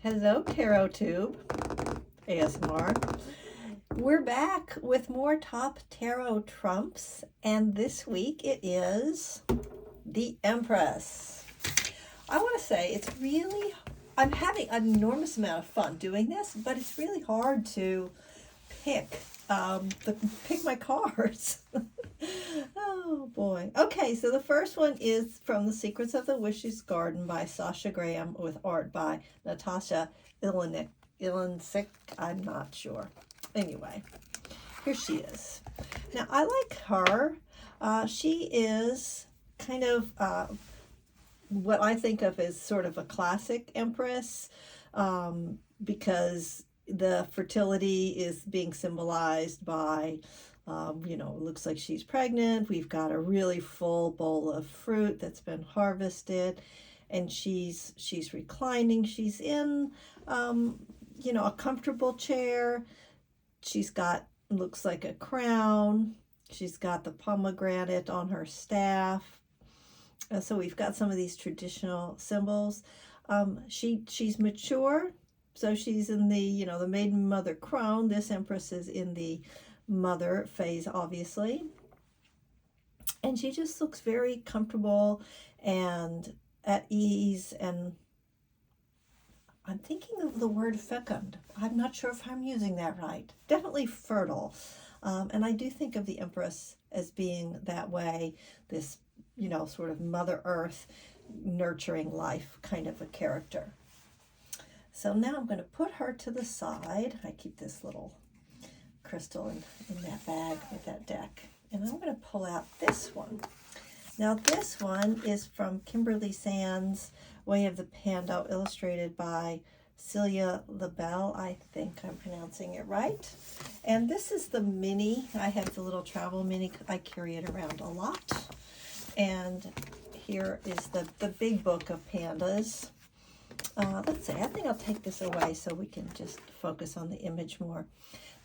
Hello, Tarot Tube ASMR. We're back with more top tarot trumps, and this week it is the Empress. I want to say I'm having an enormous amount of fun doing this, but it's really hard to pick my cards. Oh boy. Okay, so the first one is from The Secrets of the Wish's Garden by Sasha Graham with art by Natasha Ilansik. I'm not sure. Anyway, here she is. Now, I like her. She is kind of what I think of as sort of a classic Empress, because the fertility is being symbolized by, it looks like she's pregnant. We've got a really full bowl of fruit that's been harvested, and she's reclining. She's in, a comfortable chair. She's got, looks like a crown. She's got the pomegranate on her staff. So we've got some of these traditional symbols. She's mature. So she's in the, the maiden mother crone. This Empress is in the mother phase, obviously. And she just looks very comfortable and at ease. And I'm thinking of the word fecund. I'm not sure if I'm using that right. Definitely fertile. And I do think of the Empress as being that way, this, sort of Mother Earth, nurturing life kind of a character. So now I'm going to put her to the side. I keep this little crystal in that bag with that deck. And I'm going to pull out this one. Now this one is from Kimberly Sands' Way of the Panda, illustrated by Celia LaBelle. I think I'm pronouncing it right. And this is the mini. I have the little travel mini. I carry it around a lot. And here is the big book of pandas. Let's see, I think I'll take this away so we can just focus on the image more.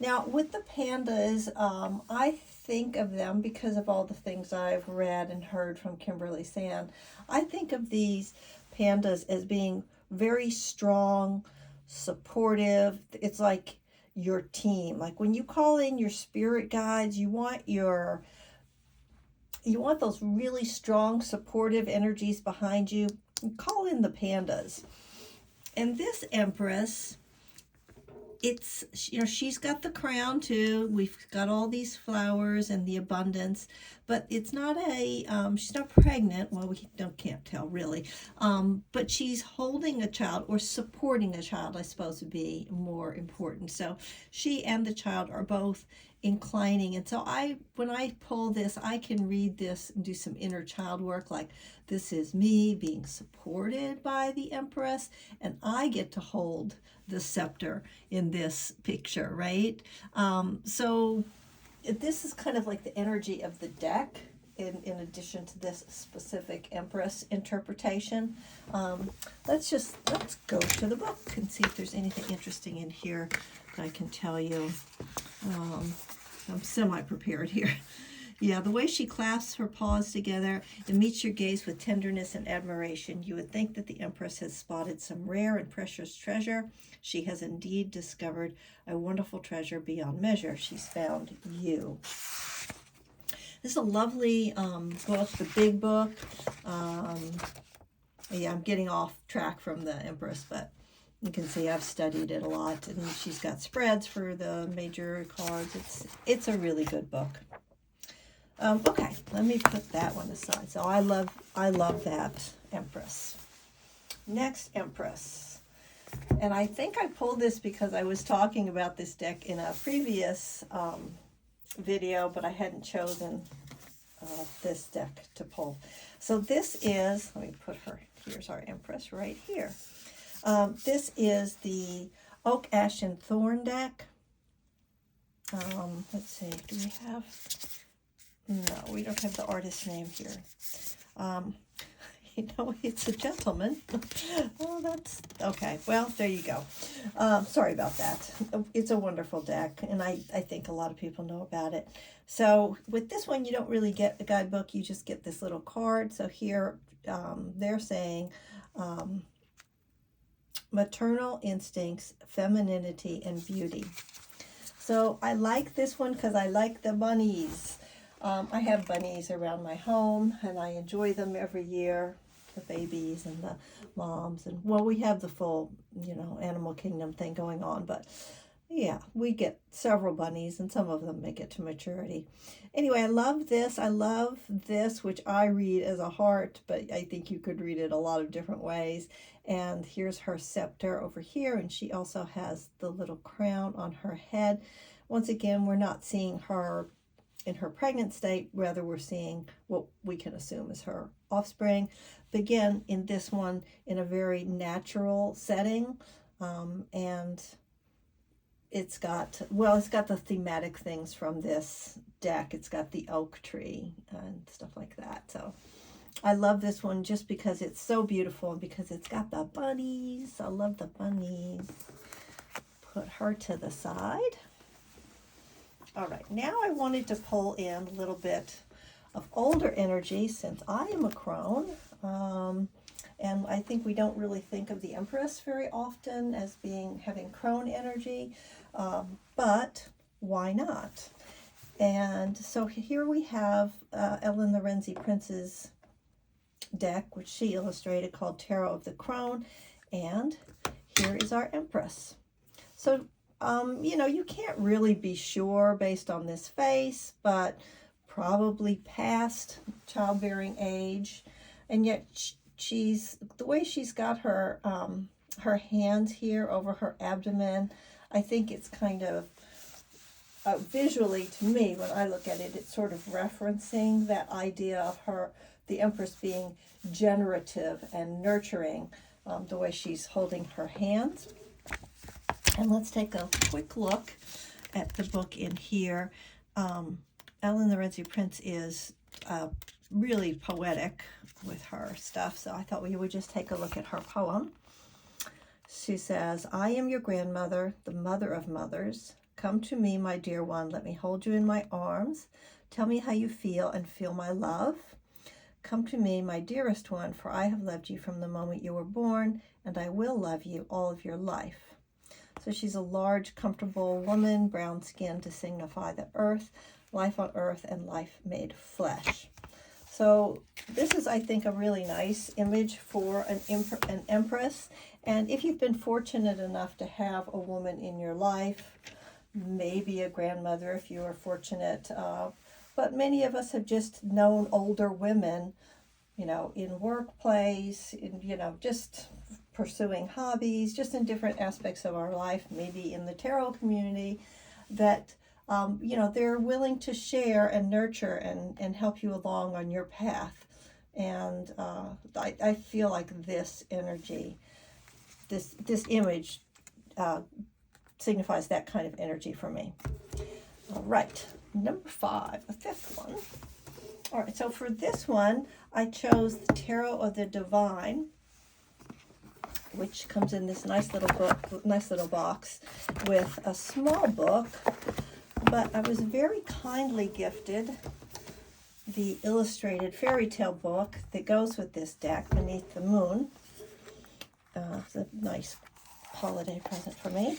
Now, with the pandas, I think of them because of all the things I've read and heard from Kimberly Sand. I think of these pandas as being very strong, supportive. It's like your team. Like when you call in your spirit guides, you want those really strong, supportive energies behind you. Call in the pandas. And this Empress, it's, she's got the crown too. We've got all these flowers and the abundance, but it's not she's not pregnant. Well, we can't tell really. But she's holding a child or supporting a child, I suppose would be more important. So she and the child are both inclining. And so when I pull this, I can read this and do some inner child work, like this is me being supported by the Empress, and I get to hold the scepter in this picture, right? So this is kind of like the energy of the deck in addition to this specific Empress interpretation. Let's go to the book and see if there's anything interesting in here that I can tell you. I'm semi-prepared here. Yeah, the way she clasps her paws together and meets your gaze with tenderness and admiration, you would think that the Empress has spotted some rare and precious treasure. She has indeed discovered a wonderful treasure beyond measure. She's found you. This is a lovely book, the big book. Yeah, I'm getting off track from the Empress, but you can see I've studied it a lot, and she's got spreads for the major cards. It's a really good book. Okay, let me put that one aside. So I love that Empress. Next Empress. And I think I pulled this because I was talking about this deck in a previous video, but I hadn't chosen this deck to pull. So this is, let me put her, here's our Empress right here. This is the Oak, Ash, and Thorn deck. Let's see, do we have... No, we don't have the artist's name here. It's a gentleman. Oh, that's... Okay, well, there you go. Sorry about that. It's a wonderful deck, and I think a lot of people know about it. So with this one, you don't really get a guidebook. You just get this little card. So here they're saying... maternal instincts, femininity, and beauty. So I like this one because I like the bunnies. I have bunnies around my home, and I enjoy them every year. The babies and the moms, and well, we have the full, animal kingdom thing going on, but yeah, we get several bunnies, and some of them make it to maturity. Anyway, I love this. I love this, which I read as a heart, but I think you could read it a lot of different ways. And here's her scepter over here, and she also has the little crown on her head. Once again, we're not seeing her in her pregnant state, rather we're seeing what we can assume is her offspring. But again, in this one, in a very natural setting, and it's got the thematic things from this deck. It's got the oak tree and stuff like that. So I love this one just because it's so beautiful and because it's got the bunnies. I love the bunnies. Put her to the side. All right, now I wanted to pull in a little bit of older energy since I am a crone. And I think we don't really think of the Empress very often as having crone energy, but why not? And so here we have Ellen Lorenzi Prince's deck, which she illustrated, called Tarot of the Crone, and here is our Empress. So, you can't really be sure based on this face, but probably past childbearing age, and yet the way she's got her her hands here over her abdomen, I think it's kind of visually, to me, when I look at it, it's sort of referencing that idea of the Empress being generative and nurturing, the way she's holding her hands. And let's take a quick look at the book in here. Ellen Lorenzi Prince is really poetic with her stuff, so I thought we would just take a look at her poem. She says, I am your grandmother, the mother of mothers. Come to me, my dear one, let me hold you in my arms. Tell me how you feel and feel my love. Come to me, my dearest one, for I have loved you from the moment you were born, and I will love you all of your life. So she's a large, comfortable woman, brown skin to signify the earth, life on earth, and life made flesh. So this is, I think, a really nice image for an Empress. And if you've been fortunate enough to have a woman in your life, maybe a grandmother if you are fortunate, but many of us have just known older women, in workplace, just pursuing hobbies, just in different aspects of our life, maybe in the tarot community, that they're willing to share and nurture and help you along on your path. And I feel like this energy, this image signifies that kind of energy for me. All right, number 5, the 5th one. All right, so for this one, I chose the Tarot of the Divine, which comes in this nice little box with a small book, but I was very kindly gifted the illustrated fairy tale book that goes with this deck, Beneath the Moon. It's a nice holiday present for me.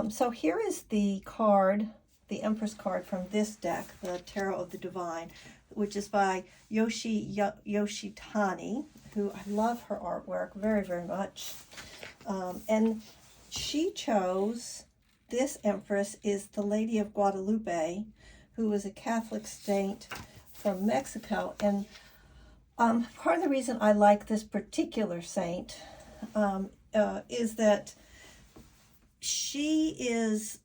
So here is the card, the Empress card from this deck, the Tarot of the Divine, which is by Yoshitani, who I love her artwork very, very much. And she chose, this Empress is the Lady of Guadalupe, who was a Catholic saint from Mexico. And part of the reason I like this particular saint is that she's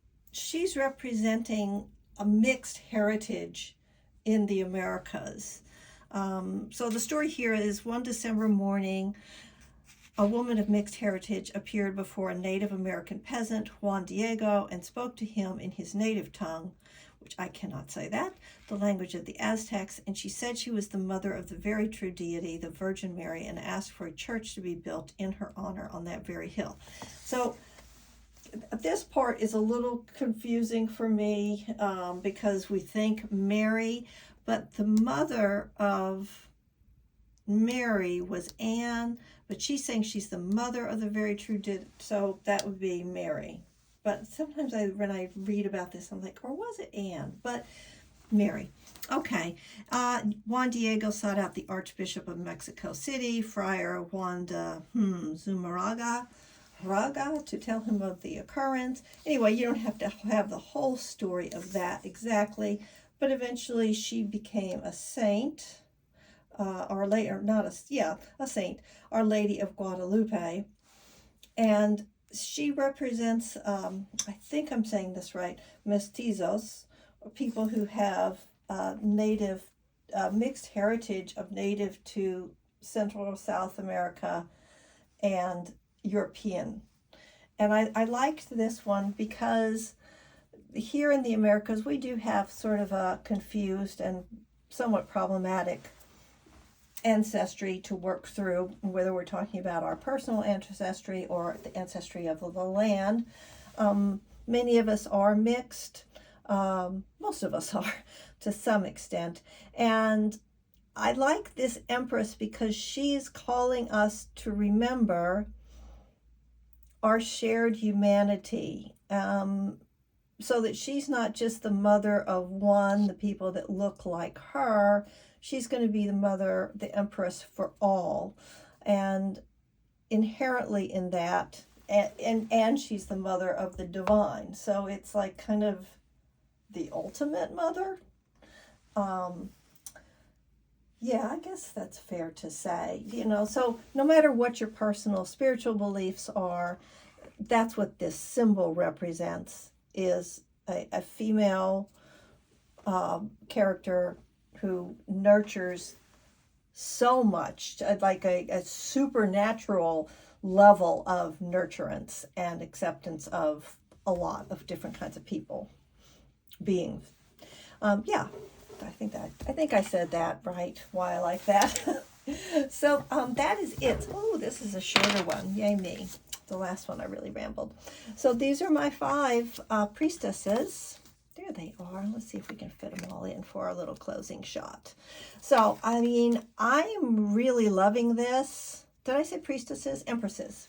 representing a mixed heritage in the Americas. So the story here is, one December morning, a woman of mixed heritage appeared before a Native American peasant, Juan Diego, and spoke to him in his native tongue, which I cannot say that, the language of the Aztecs, and she said she was the mother of the very true deity, the Virgin Mary, and asked for a church to be built in her honor on that very hill. So this part is a little confusing for me because we think Mary, but the mother of Mary was Anne, but she's saying she's the mother of the very true so that would be Mary. But sometimes when I read about this, I'm like, or was it Anne? But Mary. Okay. Juan Diego sought out the Archbishop of Mexico City, Friar Juan de Zumaraga, to tell him of the occurrence. Anyway, you don't have to have the whole story of that exactly, but eventually she became a saint, a saint, Our Lady of Guadalupe, and she represents, I think I'm saying this right, mestizos, people who have mixed heritage of native to Central or South America and European. And I liked this one because here in the Americas, we do have sort of a confused and somewhat problematic ancestry to work through, whether we're talking about our personal ancestry or the ancestry of the land. Many of us are mixed. Most of us are to some extent. And I like this Empress because she's calling us to remember our shared humanity, so that she's not just the mother of the people that look like her. She's going to be the mother, the Empress for all. And inherently in that, and she's the mother of the divine. So it's like kind of the ultimate mother. Yeah, I guess that's fair to say, so no matter what your personal spiritual beliefs are, that's what this symbol represents, is a female character who nurtures so much, like a supernatural level of nurturance and acceptance of a lot of different kinds of people, beings. Yeah, I think I said that right, why I like that. So that is it. Oh, this is a shorter one. Yay me. The last one I really rambled. So these are my 5 priestesses. There they are. Let's see if we can fit them all in for our little closing shot. So, I mean, I am really loving this. Did I say priestesses? Empresses.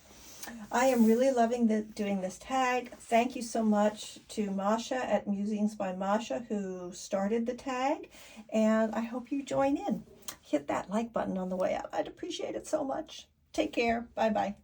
I am really loving doing this tag. Thank you so much to Masha at Musings by Masha, who started the tag, and I hope you join in. Hit that like button on the way out. I'd appreciate it so much. Take care. Bye-bye.